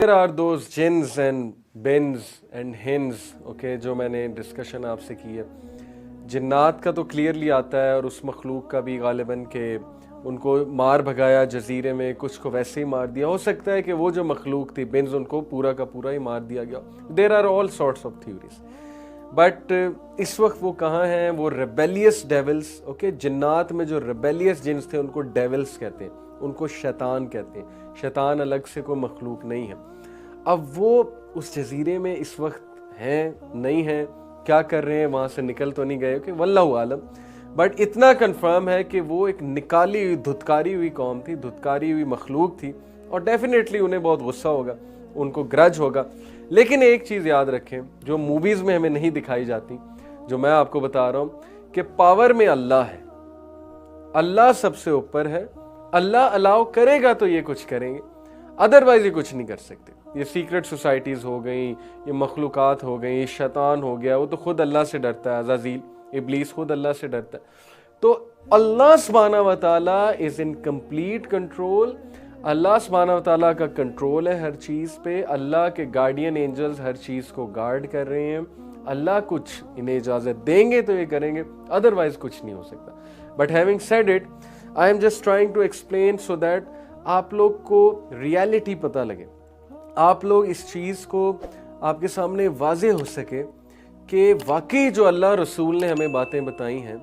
There are those jinns and bins and hins, okay, جو میں نے ڈسکشن آپ سے کی ہے. جنات کا تو کلیئرلی آتا ہے اور اس مخلوق کا بھی غالباً کہ ان کو مار بھگایا جزیرے میں, کچھ کو ویسے ہی مار دیا. ہو سکتا ہے کہ وہ جو مخلوق تھی بنز ان کو پورا کا پورا ہی مار دیا گیا. There are all sorts of theories. But اس وقت وہ کہاں ہیں؟ وہ ریبیلیس ڈیولز. اوکے, جنات میں جو ریبیلیس جنس تھے ان کو ڈیولز کہتے ہیں, ان کو شیطان کہتے ہیں. شیطان الگ سے کوئی مخلوق نہیں ہے. اب وہ اس جزیرے میں اس وقت ہیں نہیں ہیں, کیا کر رہے ہیں, وہاں سے نکل تو نہیں گئے کہ واللہ عالم. بٹ اتنا کنفرم ہے کہ وہ ایک نکالی ہوئی دھتکاری ہوئی قوم تھی, دھتکاری ہوئی مخلوق تھی, اور ڈیفینیٹلی انہیں بہت غصہ ہوگا, ان کو گرج ہوگا. لیکن ایک چیز یاد رکھیں جو موویز میں ہمیں نہیں دکھائی جاتی, جو میں آپ کو بتا رہا ہوں کہ پاور میں اللہ ہے, اللہ سب سے اوپر ہے. اللہ الاؤ کرے گا تو یہ کچھ کریں گے, ادروائز یہ کچھ نہیں کر سکتے. یہ سیکرٹ سوسائٹیز ہو گئیں, یہ مخلوقات ہو گئیں, شیطان ہو گیا, وہ تو خود اللہ سے ڈرتا ہے. عزازیل ابلیس خود اللہ سے ڈرتا ہے. تو اللہ سبحانہ و تعالیٰ از ان کمپلیٹ کنٹرول. اللہ سبحانہ و تعالیٰ کا کنٹرول ہے ہر چیز پہ. اللہ کے گارڈین اینجلز ہر چیز کو گارڈ کر رہے ہیں. اللہ کچھ انہیں اجازت دیں گے تو یہ کریں گے, ادروائز کچھ نہیں ہو سکتا. But having said it, I am just trying to explain so that آپ لوگ کو ریالٹی پتہ لگے, آپ لوگ اس چیز کو آپ کے سامنے واضح ہو سکے کہ واقعی جو اللہ رسول نے ہمیں باتیں بتائی ہیں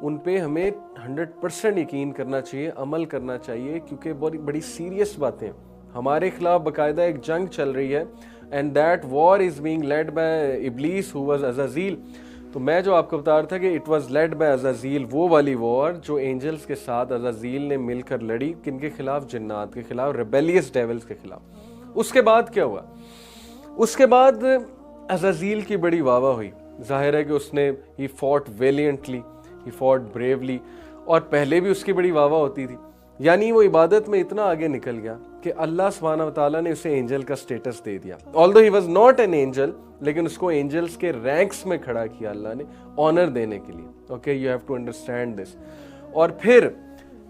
ان پہ ہمیں 100% یقین کرنا چاہیے, عمل کرنا چاہیے, کیونکہ بڑی سیریس باتیں. ہمارے خلاف باقاعدہ ایک جنگ چل رہی ہے, and that war is being led by ابلیس ہو واز عزازیل. تو میں جو آپ کو بتا رہا تھا کہ اٹ واز لیڈ بائی عزازیل, وہ والی وار جو اینجلز کے ساتھ عزازیل نے مل کر لڑی. کن کے خلاف؟ جنات کے خلاف, ریبیلیس ڈیولز کے خلاف. اس کے بعد کیا ہوا؟ اس کے بعد عزازیل کی بڑی واہ واہ ہوئی. ظاہر ہے کہ اس نے ہی فوٹ ویلینٹلی, ہی فوٹ بریولی, اور پہلے بھی اس کی بڑی واہ واہ ہوتی تھی. یعنی وہ عبادت میں اتنا آگے نکل گیا کہ اللہ سبحانہ و تعالیٰ نے اسے اینجل کا سٹیٹس دے دیا. although he was not an angel, لیکن اس کو اینجلز کے رینکس میں کھڑا کیا اللہ نے آنر دینے کے لیے. Okay, you have to understand this. اور پھر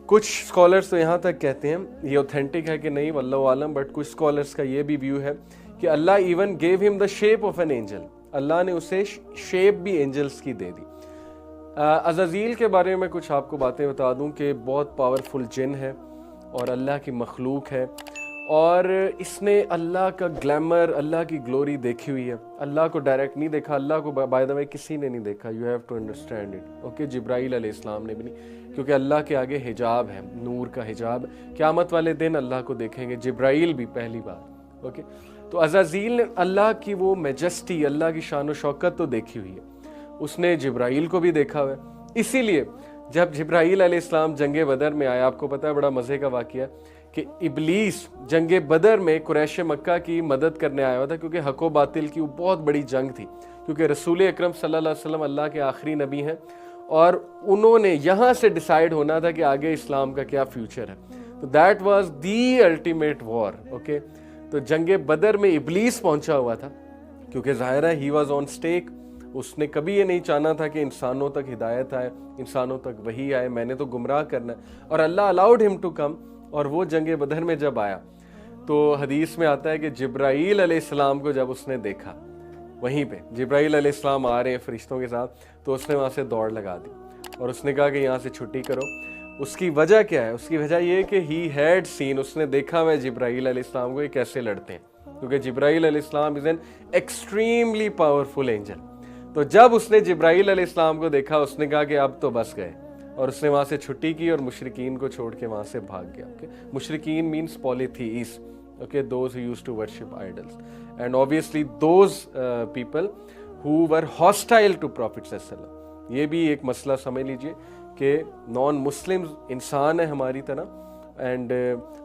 کچھ اسکالرس تو یہاں تک کہتے ہیں, یہ اوتھینٹک ہے کہ نہیں واللہ عالم, بٹ کچھ اسکالرس کا یہ بھی ویو ہے کہ اللہ even gave him the shape of an angel. Allah نے اسے شیپ بھی اینجلس کی دے دی. عزازیل کے بارے میں کچھ آپ کو باتیں بتا دوں کہ بہت پاورفل جن ہے اور اللہ کی مخلوق ہے, اور اس نے اللہ کا گلیمر, اللہ کی گلوری دیکھی ہوئی ہے. اللہ کو ڈائریکٹ نہیں دیکھا, اللہ کو بائی دا وے کسی نے نہیں دیکھا. You have to understand it. Okay, Jibrail علیہ السلام نے بھی نہیں, کیونکہ اللہ کے آگے حجاب ہے, نور کا حجاب. قیامت والے دن اللہ کو دیکھیں گے, جبرائیل بھی پہلی بار. اوکے, تو عزازیل نے اللہ کی وہ میجسٹی, اللہ کی شان و شوکت تو دیکھی ہوئی ہے, اس نے جبرائیل کو بھی دیکھا ہوا ہے. اسی لیے جب جبرائیل علیہ السلام جنگ بدر میں آیا, آپ کو پتہ ہے بڑا مزے کا واقعہ کہ ابلیس جنگ بدر میں قریش مکہ کی مدد کرنے آیا ہوا تھا, کیونکہ حق و باطل کی وہ بہت بڑی جنگ تھی. کیونکہ رسول اکرم صلی اللہ علیہ وسلم اللہ کے آخری نبی ہیں, اور انہوں نے یہاں سے ڈیسائیڈ ہونا تھا کہ آگے اسلام کا کیا فیوچر ہے. تو that was the ultimate war. Okay, تو جنگ بدر میں ابلیس پہنچا ہوا تھا, کیونکہ ظاہر ہے ہی واز آن سٹیک. اس نے کبھی یہ نہیں چاہنا تھا کہ انسانوں تک ہدایت آئے, انسانوں تک وحی آئے, میں نے تو گمراہ کرنا ہے, اور اللہ الاؤڈ ہم ٹو کم. اور وہ جنگ بدر میں جب آیا تو حدیث میں آتا ہے کہ جبرائیل علیہ السلام کو جب اس نے دیکھا, وہیں پہ جبرائیل علیہ السلام آ رہے ہیں فرشتوں کے ساتھ, تو اس نے وہاں سے دوڑ لگا دی اور اس نے کہا کہ یہاں سے چھٹی کرو. اس کی وجہ کیا ہے؟ اس کی وجہ یہ کہ ہی ہیڈ سین, اس نے دیکھا میں جبرائیل علیہ السلام کو یہ کیسے لڑتے ہیں, کیونکہ جبرائیل علیہ السلام is an extremely powerful angel. تو جب اس نے جبرائیل علیہ السلام کو دیکھا, اس نے کہا کہ اب تو بس گئے, اور اس نے وہاں سے چھٹی کی اور مشرکین کو چھوڑ کے وہاں سے بھاگ گیا. مشرکین means پولیتھیس, okay, those who used to worship idols, and obviously those people who were hostile to Prophet صلی اللہ علیہ وسلم. یہ بھی ایک مسئلہ سمجھ لیجئے کہ نان مسلم انسان ہے ہماری طرح, اینڈ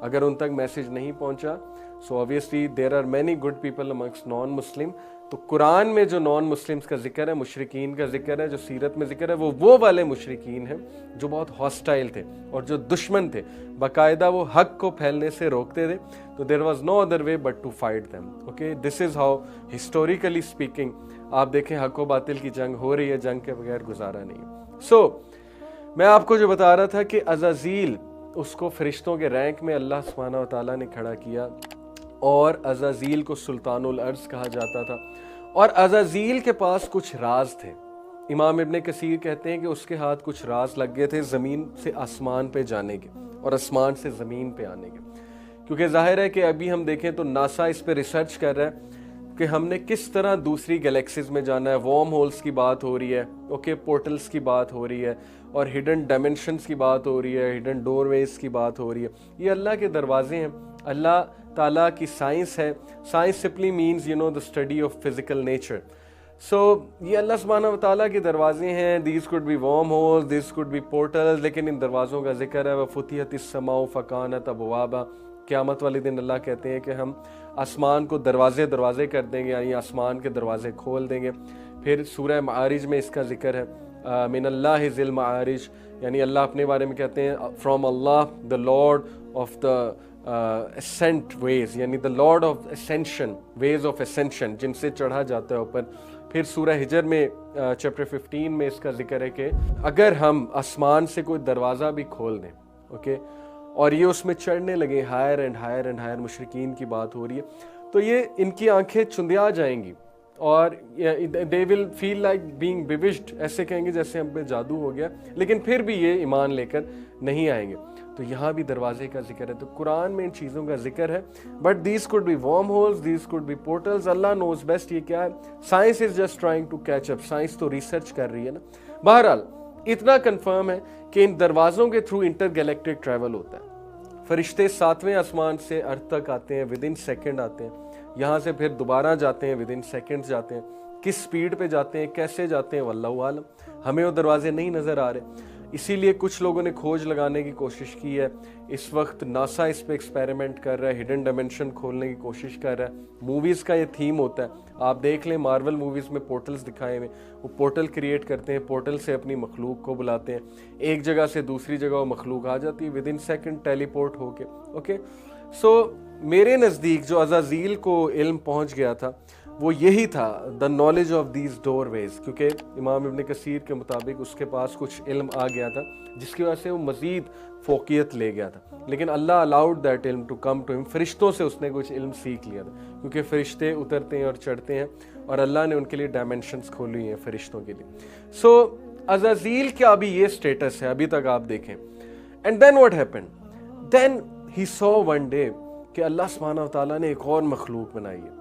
اگر ان تک میسج نہیں پہنچا, so obviously there are many good people amongst non Muslim. تو قرآن میں جو نان مسلمز کا ذکر ہے, مشرکین کا ذکر ہے, جو سیرت میں ذکر ہے, وہ والے مشرکین ہیں جو بہت ہاسٹائل تھے اور جو دشمن تھے, باقاعدہ وہ حق کو پھیلنے سے روکتے تھے. تو there was no other way but to fight them. Okay, this is how historically speaking آپ دیکھیں حق و باطل کی جنگ ہو رہی ہے, جنگ کے بغیر گزارا نہیں. سو میں آپ کو جو بتا رہا تھا کہ عزازیل, اس کو فرشتوں کے رینک میں اللہ سبحانہ و تعالیٰ نے کھڑا کیا, اور عزازیل کو سلطان الارض کہا جاتا تھا، اور عزازیل کے پاس کچھ راز تھے۔ امام ابن کثیر کہتے ہیں کہ اس کے ہاتھ کچھ راز لگ گئے تھے زمین سے آسمان پہ جانے کے اور آسمان سے زمین پہ آنے کے، کیونکہ ظاہر ہے کہ ابھی ہم دیکھیں تو ناسا اس پہ ریسرچ کر رہا ہے کہ ہم نے کس طرح دوسری گلیکسیز میں جانا ہے۔ وارم ہولز کی بات ہو رہی ہے، اوکے، پورٹلز کی بات ہو رہی ہے، اور ہڈن ڈائمنشنز کی بات ہو رہی ہے، ہڈن ڈور ویز کی بات ہو رہی ہے۔ یہ اللہ کے دروازے ہیں، اللہ تعالیٰ کی سائنس ہے۔ Science simply means the study of physical nature. So یہ اللہ سبحانہ و تعالیٰ کے دروازے ہیں۔ These could be worm holes, these could be portals، لیکن ان دروازوں کا ذکر ہے وَفُتِحَتِ السَّمَاءُ فَكَانَتْ أَبْوَابًا۔ قیامت والے دن اللہ کہتے ہیں کہ ہم آسمان کو دروازے کر دیں گے، یعنی آسمان کے دروازے کھول دیں گے۔ پھر سورہ معارج میں اس کا ذکر ہے، من اللہ ذی المعارج، یعنی اللہ اپنے بارے میں کہتے ہیں from Allah the Lord of the ascent ways، یعنی the Lord of ascension، ways of ascension، جن سے چڑھا جاتا ہے اوپر۔ پھر سورہ ہجر میں چیپٹر 15 میں اس کا ذکر ہے کہ اگر ہم آسمان سے کوئی دروازہ بھی کھول دیں، اوکے، اور یہ اس میں چڑھنے لگے higher and higher and higher, مشرکین کی بات ہو رہی ہے، تو یہ ان کی آنکھیں چندیا جائیں گی اور they will feel like being bewitched، ایسے کہیں گے جیسے ہم پہ جادو ہو گیا، لیکن پھر بھی یہ ایمان لے کر نہیں آئیں گے۔ تو یہاں بھی دروازے کا ذکر ہے، تو قرآن میں ان چیزوں کا ذکر ہے۔ But these could be worm holes, these could be portals، اللہ knows best یہ کیا ہے۔ Science is just trying to catch up, science تو ریسرچ کر رہی ہے نا۔ بہرحال اتنا کنفرم ہے کہ ان دروازوں کے تھرو انٹر گیلیکٹک ٹریول ہوتا ہے۔ فرشتے 7ویں آسمان سے ارتھ تک آتے ہیں، ود ان سیکنڈ آتے ہیں، یہاں سے پھر دوبارہ جاتے ہیں، ود ان سیکنڈ جاتے ہیں۔ کس سپیڈ پہ جاتے ہیں، کیسے جاتے ہیں، واللہ عالم، ہمیں وہ دروازے نہیں نظر آ رہے۔ اسی لیے کچھ لوگوں نے کھوج لگانے کی کوشش کی ہے، اس وقت ناسا اس پہ ایکسپیریمنٹ کر رہا ہے، ہڈن ڈائمنشن کھولنے کی کوشش کر رہا ہے۔ موویز کا یہ تھیم ہوتا ہے، آپ دیکھ لیں مارول موویز میں پورٹلز دکھائے ہوئے، وہ پورٹل کریٹ کرتے ہیں، پورٹل سے اپنی مخلوق کو بلاتے ہیں، ایک جگہ سے دوسری جگہ وہ مخلوق آ جاتی ہے within second teleport ہو کے، اوکے۔ سو میرے نزدیک جو عزازیل کو علم پہنچ گیا تھا وہ یہی تھا، دا نالج آف دیز ڈور ویز، کیونکہ امام ابن کثیر کے مطابق اس کے پاس کچھ علم آ گیا تھا جس کی وجہ سے وہ مزید فوقیت لے گیا تھا، لیکن اللہ الاؤڈ دیٹ علم ٹو کم ٹو ہم، فرشتوں سے اس نے کچھ علم سیکھ لیا تھا، کیونکہ فرشتے اترتے ہیں اور چڑھتے ہیں اور اللہ نے ان کے لیے ڈائمنشنز کھولی ہیں فرشتوں کے لیے۔ سو عزازیل کا ابھی یہ سٹیٹس ہے ابھی تک آپ دیکھیں۔ And then what happened, then he saw one day کہ اللہ سبحانہ و تعالیٰ نے ایک اور مخلوق بنائی ہے،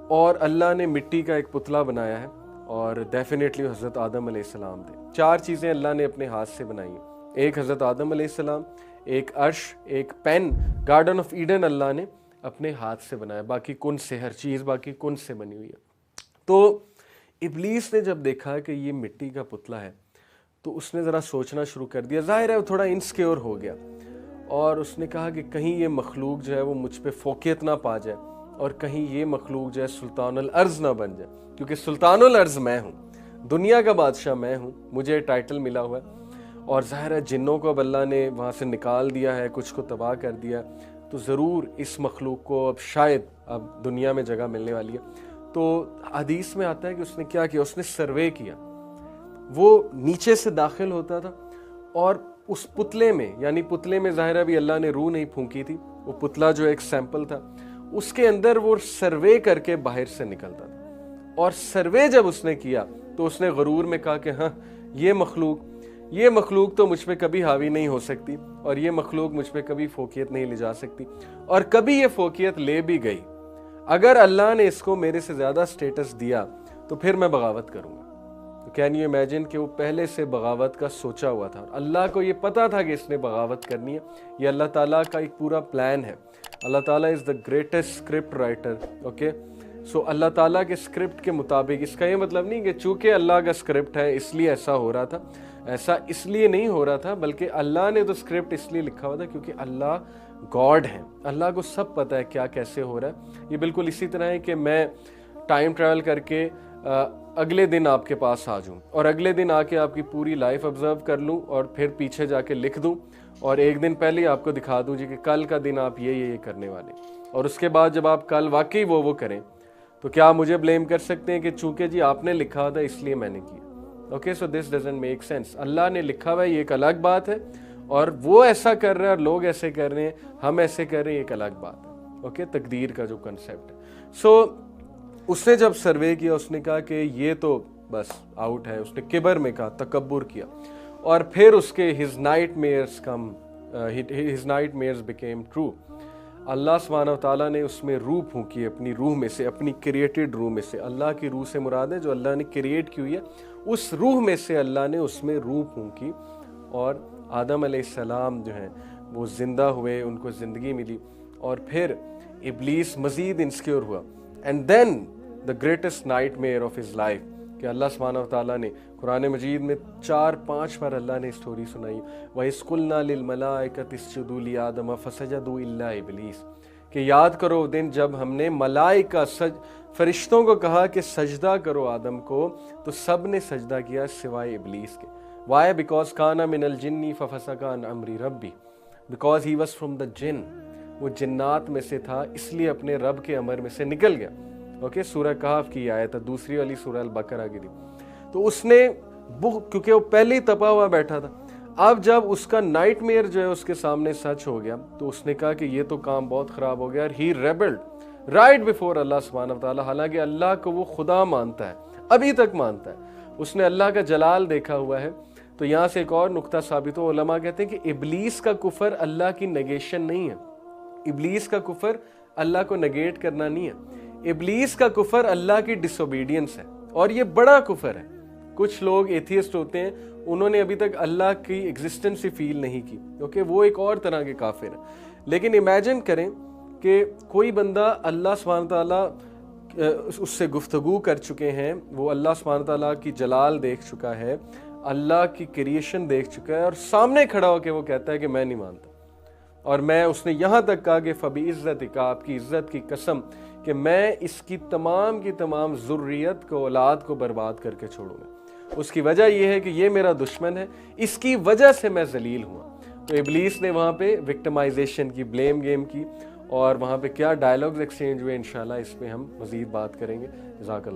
اور اللہ نے مٹی کا ایک پتلا بنایا ہے، اور ڈیفینیٹلی حضرت آدم علیہ السلام تھے۔ 4 چیزیں اللہ نے اپنے ہاتھ سے بنائی ہیں، ایک حضرت آدم علیہ السلام، ایک عرش، ایک پین، گارڈن آف ایڈن اللہ نے اپنے ہاتھ سے بنایا، باقی کن سے، ہر چیز باقی کن سے بنی ہوئی ہے۔ تو ابلیس نے جب دیکھا کہ یہ مٹی کا پتلا ہے تو اس نے ذرا سوچنا شروع کر دیا، ظاہر ہے وہ تھوڑا انسیکیور ہو گیا، اور اس نے کہا کہ کہیں یہ مخلوق جو ہے وہ مجھ پہ فوقیت نہ پا جائے، اور کہیں یہ مخلوق جو ہے سلطان الارض نہ بن جائے، کیونکہ سلطان الارض میں ہوں، دنیا کا بادشاہ میں ہوں، مجھے ٹائٹل ملا ہوا ہے، اور ظاہر ہے جنوں کو اب اللہ نے وہاں سے نکال دیا ہے، کچھ کو تباہ کر دیا، تو ضرور اس مخلوق کو اب شاید اب دنیا میں جگہ ملنے والی ہے۔ تو حدیث میں آتا ہے کہ اس نے کیا کیا، اس نے سروے کیا، وہ نیچے سے داخل ہوتا تھا اور اس پتلے میں، یعنی پتلے میں ظاہر ہے بھی اللہ نے روح نہیں پھونکی تھی، وہ پتلا جو ایک سیمپل تھا، اس کے اندر وہ سروے کر کے باہر سے نکلتا تھا، اور سروے جب اس نے کیا تو اس نے غرور میں کہا کہ ہاں یہ مخلوق تو مجھ پہ کبھی حاوی نہیں ہو سکتی، اور یہ مخلوق مجھ پہ کبھی فوقیت نہیں لے جا سکتی، اور کبھی یہ فوقیت لے بھی گئی، اگر اللہ نے اس کو میرے سے زیادہ سٹیٹس دیا تو پھر میں بغاوت کروں گا۔ کین یو امیجن کہ وہ پہلے سے بغاوت کا سوچا ہوا تھا، اللہ کو یہ پتا تھا کہ اس نے بغاوت کرنی ہے، یہ اللہ تعالیٰ کا ایک پورا پلان ہے۔ اللہ تعالیٰ is the greatest script writer, okay. So Allah تعالیٰ کے اسکرپٹ کے مطابق، اس کا یہ مطلب نہیں کہ چونکہ اللہ کا اسکرپٹ ہے اس لیے ایسا ہو رہا تھا، ایسا اس لیے نہیں ہو رہا تھا، بلکہ اللہ نے تو اسکرپٹ اس لیے لکھا ہوا تھا کیونکہ اللہ گاڈ ہے، اللہ کو سب پتہ ہے کیا کیسے ہو رہا ہے۔ یہ بالکل اسی طرح ہے کہ میں ٹائم ٹریول کر کے اگلے دن آپ کے پاس آ جاؤں، اور اگلے دن آ کے آپ کی پوری لائف آبزرو کر لوں، اور پھر پیچھے جا کے لکھ دوں، اور ایک دن پہلے آپ کو دکھا دوں جی کہ کل کا دن آپ یہ کرنے والے، اور اس کے بعد جب آپ کل واقعی وہ کریں تو کیا آپ مجھے بلیم کر سکتے ہیں کہ چونکہ جی آپ نے لکھا تھا اس لیے میں نے کیا؟ Okay, so this doesn't make sense. Allah نے لکھا ہوا ہے، یہ ایک الگ بات ہے، اور وہ ایسا کر رہے ہیں اور لوگ ایسے کر رہے ہیں، ہم ایسے کر رہے ہیں، ایک الگ بات ہے۔ اوکے, تقدیر کا جو کنسیپٹ ہے. سو اس نے جب سروے کیا اس نے کہا کہ یہ تو بس آؤٹ ہے. اس نے کبر میں کہا, تکبر کیا, اور پھر اس کے his nightmares became true. اللہ سبحانہ و تعالیٰ نے اس میں روح پھونکی اپنی روح میں سے, اپنی کریٹڈ روح میں سے. اللہ کی روح سے مراد ہے جو اللہ نے کریٹ کی ہوئی ہے, اس روح میں سے اللہ نے اس میں روح پھونکی, اور آدم علیہ السلام جو ہیں وہ زندہ ہوئے, ان کو زندگی ملی. اور پھر ابلیس مزید انسیکیور ہوا, and then the greatest nightmare of his life, کہ اللہ سبحانہ و تعالیٰ نے قرآن مجید میں 4-5 بار اللہ نے اسٹوری سنائی. وَإِذْ قُلْنَا لِلْمَلَائِكَةِ اسْجُدُوا لِآدَمَ فَسَجَدُوا إِلَّا إِبْلِيسَ, کہ یاد کرو دن جب ہم نے ملائکہ فرشتوں کو کہا کہ سجدہ کرو آدم کو, تو سب نے سجدہ کیا سوائے ابلیس کے. Why? Because كَانَ مِنَ الْجِنِّ فَفَسَقَ عَنْ أَمْرِ رَبِّهِ, because he was from the jinn, وہ جنات میں سے تھا اس لیے اپنے رب کے امر میں سے نکل گیا. اوکے, سورہ کہف کی آیت ہے, دوسری والی سورہ البقرہ کی تھی. تو اس نے کیونکہ وہ پہلے ہی تپا ہوا بیٹھا تھا, اب جب اس کا نائٹ میئر جو ہے اس کے سامنے سچ ہو گیا, تو اس نے کہا کہ یہ تو کام بہت خراب ہو گیا. ہی ریبلڈ رائٹ بفور اللہ سبحانہ وتعالی, حالانکہ اللہ کو وہ خدا مانتا ہے, ابھی تک مانتا ہے, اس نے اللہ کا جلال دیکھا ہوا ہے. تو یہاں سے ایک اور نقطہ ثابت ہو, علماء کہتے ہیں کہ ابلیس کا کفر اللہ کی نیگیشن نہیں ہے, ابلیس کا کفر اللہ کو نیگیٹ کرنا نہیں ہے, ابلیس کا کفر اللہ کی ڈس اوبیڈینس ہے, اور یہ بڑا کفر ہے. کچھ لوگ ایتھیسٹ ہوتے ہیں, انہوں نے ابھی تک اللہ کی ایگزسٹنس ہی فیل نہیں کی, کیونکہ وہ ایک اور طرح کے کافر ہیں. لیکن امیجن کریں کہ کوئی بندہ اللہ سبحانہ تعالیٰ اس سے گفتگو کر چکے ہیں, وہ اللہ سبحانہ تعالیٰ کی جلال دیکھ چکا ہے, اللہ کی کریشن دیکھ چکا ہے, اور سامنے کھڑا ہو کے وہ کہتا ہے کہ میں نہیں مانتا, اور اس نے یہاں تک کہا کہ فَبِعِزَّتِكَ, آپ کی عزت کی قسم, کہ میں اس کی تمام ذریت کو, اولاد کو برباد کر کے چھوڑوں گا. اس کی وجہ یہ ہے کہ یہ میرا دشمن ہے, اس کی وجہ سے میں ذلیل ہوا. تو ابلیس نے وہاں پہ وکٹمائزیشن کی, بلیم گیم کی, اور وہاں پہ کیا ڈائلاگز ایکسچینج ہوئے, انشاءاللہ اس پہ ہم مزید بات کریں گے. جزاک اللہ.